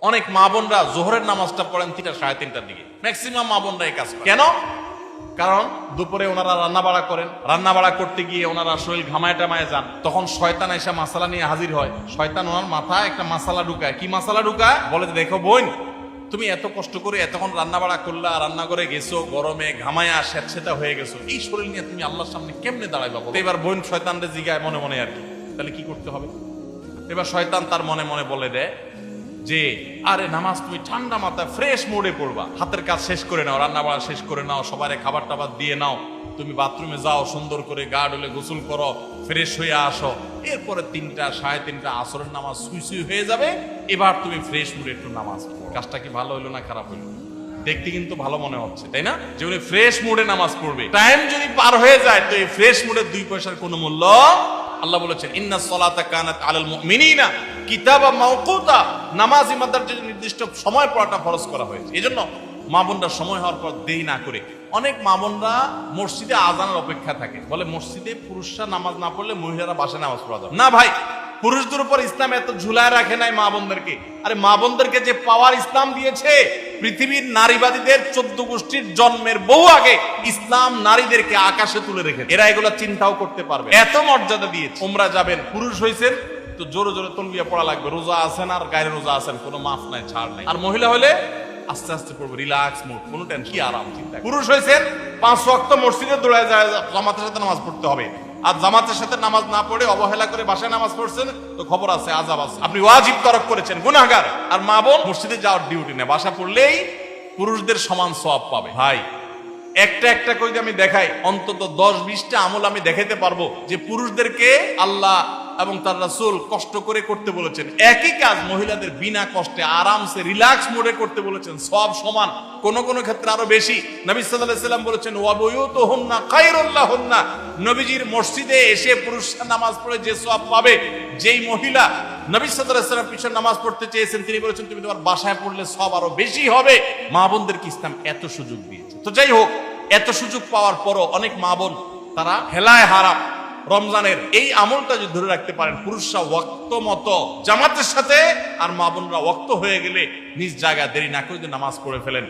অনেক মা বোনরা জোহরের নামাজটা পড়েন 3টা 3:30টার দিকে। ম্যাক্সিমাম মা বোনরা এই কাজ করে। কেন? কারণ দুপুরে ওনারা রান্না বাড়া করেন, রান্না বাড়া করতে গিয়ে ওনারা শরীর ঘামায় টামায় যান, তখন শয়তান এসে মাসালা নিয়ে হাজির হয়। শয়তান ওনার মাথায় একটা মাসালা ঢুকায়। কি মাসালা ঢুকায়? বলে যে, দেখো বোন, তুমি এত কষ্ট করে এতক্ষণ রান্না বাড়া করলা, রান্না করে গেছো, গরমে ঘামায়া স্যাঁতসেঁতা হয়ে গেছো, এই শরীর নিয়ে তুমি আল্লাহর সামনে কেমনে দাঁড়াইবা? এবার বোন শয়তানরে জিগায় মনে মনে আর কি, তাহলে কি করতে হবে? এবার শয়তান তার মনে মনে বলে দেয় যে, আরে নামাজ তুমি ঠান্ডা মাথায় ফ্রেশ মোডে পড়বা, হাতের কাজ শেষ করে নাও, রান্না বাড়া শেষ করে নাও, সবারে খাবার টাবার দিয়ে নাও, তুমি বাথরুমে যাও, সুন্দর করে গা ডলে গোসল করো, ফ্রেশ হয়ে আসো, এরপরে 3টা 3:30 আসরের নামাজ সুই সুই হয়ে যাবে, এবার তুমি ফ্রেশ মুডে একটু নামাজ পড়ো। কাজটা কি ভালো হইলো না খারাপ হইলো? দেখতে কিন্তু ভালো মনে হচ্ছে, তাই না? যে উনি ফ্রেশ মুডে নামাজ পড়বে। টাইম যদি পার হয়ে যায় তো এই ফ্রেশ মুডের 2 পয়সার কোনো মূল্য। আল্লাহ বলেছেন, ইন্নাস সালাতা কানাত আলাল মুমিনিনা কিতাবা মাওকুতা, নামাজ ইমানদার জন্য নির্দিষ্ট সময় পড়াটা ফরজ করা হয়েছে। এজন্য মা বোনরা সময় হওয়ার পর দেরি না করে, অনেক মা বোনরা মসজিদে আজানের অপেক্ষা থাকে, বলে মসজিদে পুরুষরা নামাজ না পড়লে মহিলারা বাসায় নামাজ পড়া যাবে না। ভাই, পুরুষদের উপর ইসলাম এত ঝুলায় রাখে নাই মা বোনদেরকে। আরে মা বোনদেরকে যে পাওয়ার ইসলাম দিয়েছে, পৃথিবীর নারীবাদীদের 14 গোষ্ঠীর জন্মের বহু আগে ইসলাম নারীদেরকে আকাশে তুলে রেখেছে। এরা এগুলো চিন্তাও করতে পারবে, এত মর্যাদা দিয়েছে। উমরা যাবেন, পুরুষ হইছেন তো জোরে জোরে তলবিয়া পড়া লাগবে, রোজা আছেন আর গায়ের রোজা আছেন, কোনো মাফ নাই, ছাড় নাই। আর মহিলা হলে আস্তে আস্তে পড়বে, রিল্যাক্স মুড, কোনো টেনশন, কি আরাম চিন্তা। পুরুষ হইছেন 5 ওয়াক্ত মসজিদে দৌড়ায় যায়, জামাতের সাথে নামাজ পড়তে হবে। আর জামাতের সাথে নামাজ না পড়ে অবহেলা করে বাসায় নামাজ পড়ছেন তো খবর আছে, আযাব আছে, আপনি ওয়াজিব তরক করেছেন, গুনাহগার। আর মা বোন মসজিদে যাওয়ার ডিউটি নেই, বাসা পড়লেই পুরুষদের সমান সওয়াব পাবে। ভাই, একটা একটা করে আমি দেখাই, অন্তত 10-20টা আমল আমি দেখাইতে পারবো যে পুরুষদেরকে আল্লাহ এবং তার রাসূল কষ্ট করে করতে বলেছেন। একই কাজ মহিলাদের বিনা কষ্টে আরামসে রিল্যাক্স মোডে করতে বলেছেন, সব সমান, কোন কোন ক্ষেত্রে আরো বেশি। নবী সাল্লাল্লাহু আলাইহি সাল্লাম বলেছেন, ওয়া বুয়ুতুহুন্না খায়রুল লাহুন্না, নবীজির মসজিদে এসে পুরুষরা নামাজ পড়ে যে সওয়াব পাবে, যেই মহিলা নবী সাল্লাল্লাহু আলাইহি সাল্লাম পিছনে নামাজ পড়তে চেয়েছেন, তিনি বলেছেন তুমি তোমার বাসায় পড়লে সওয়াব আরো বেশি হবে। মা বোনদেরকে ইসলাম এত সুযোগ দিয়েছে। তো যাই হোক, এত সুযোগ পাওয়ার পরও অনেক মা বোন তারা হেলায় হারাম রমজানের এই আমলটা যদি ধরে রাখতে পারেন, পুরুষরা ওয়াক্ত মতো জামাতের সাথে আর মা বোনরা ওয়াক্ত হয়ে গেলে নিজ জায়গায় দেরি না করে নামাজ পড়ে ফেলেন,